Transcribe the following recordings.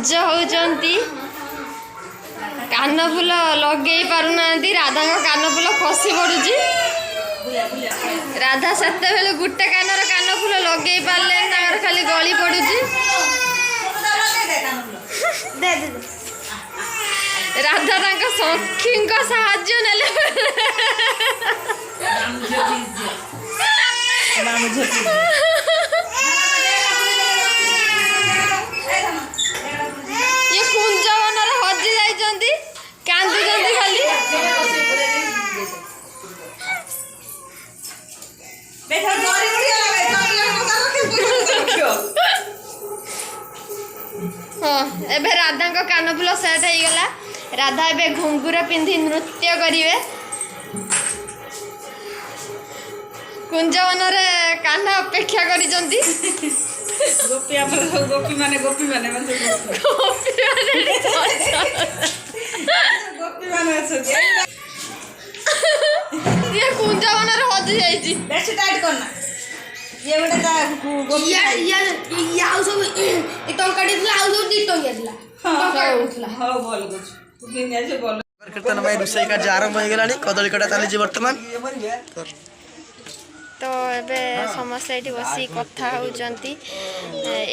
सज होती कानफुल लगे पारना राधा कानफुल खसी पड़ुची राधा सेते बेले गुटे कानर कानफुल लगे पारे खाली गली पड़ुची राधा सखी साहाଯ୍ୟ नेले ये कुंजवनर हजि जाइछंती कांदुछंती खाली हाँ एबे राधा को कानफुल सेट हो गला राधा एबे घुंगुर पिंधि नृत्य करिवे कुंजवन कान्हा अपेक्षा करिजंती गोपी हमर गोपी माने गोपी माने ये कुंजवन हजि जाइछि बेसी टाइट करना ये गोटे ता गोपी या आउ सब ए टंका दिला आउ सब 2 टंका दिला टंका उठला हां बोल कुछ दिन जे बोल कीर्तन भाई रुसई का आरंभ हो गलानी कदली कटा चली वर्तमान तो एबे समस्त एठी बसी कथा होउचंती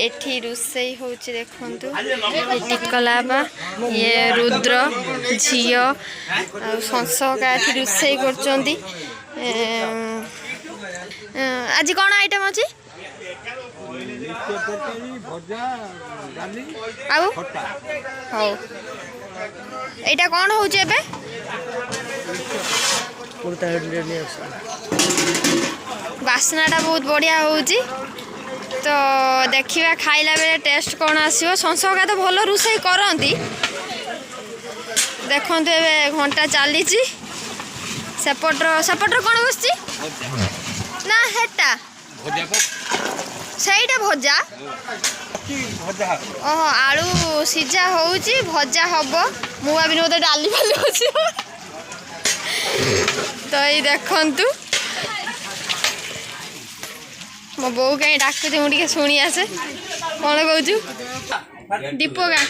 एठी रुसई होउची देखंतु टिकलाबा ये रुद्र झियो संसका एठी रुसई करचंती आज कौन आइटम अच्छी हौ एटा कौन हो बासनाटा बहुत बढ़िया हो तो देखा खाइला बेले टेस्ट कौन आसो संसका तो भल रोषे करती देखु ए घंटा चली सेपटर कौन बस ना हेटा सहीटा भजा ओह आलू सीझा होउची भजा हब मु भाभी बोधे डाली फाली अच्छी तो ये देखंतु मो बो कहीं डाकुची मुझे शुणी आसे कौन कहूँ दीपका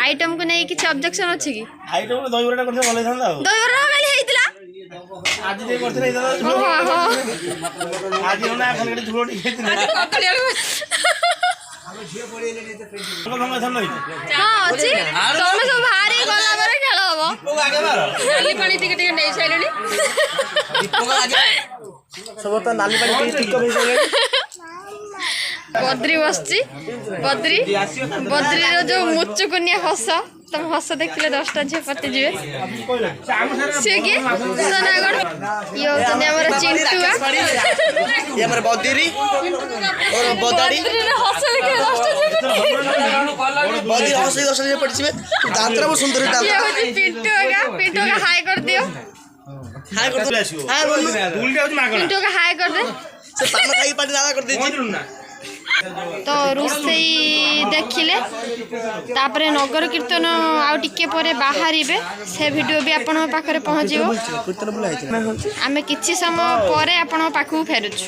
आइटम को नहीं किसी ऑब्जेक्शन अच्छी कि आइटम दहीबरा करथे भले थांदा दहीबरा खाली हेइतिला आज दे करथे नहीं दादा आज ना खाली झोड़ हेइतिला आज ककड़ी आलू हाँ अच्छी तुम सब भारी गला बारे खेल हम नाली पानी टिके टिके नहीं साइलनी सब तो नाली पानी टिक हो गई बद्री बसची बद्री बद्री जो मुचुकुनिया हस तुम हस देखले 10टा झील पति जी सी किए सोनागढ़ ये होचंदी हमर चिंटुआ ये हमर बद्री और बदाड़ी हस देखले 10टा झील बद्री हस 10 झील पड़छिबे दांतरा बहुत सुंदर दांत ये होची पिंटू का हाई कर दियो हाय कर दे हाय बोल भूलटे होच मागणा पिंटू का हाई कर दे से पान खाई पानी दादा कर देछि तो रोषई देखिले तापरे नगर कीर्तन आउ टिके परे बाहरिबे से वीडियो भी आपण पाखरे पहुंचीबो कीर्तन बुला आइछि आमे किछि समय परे आपण पाखु फेरुछु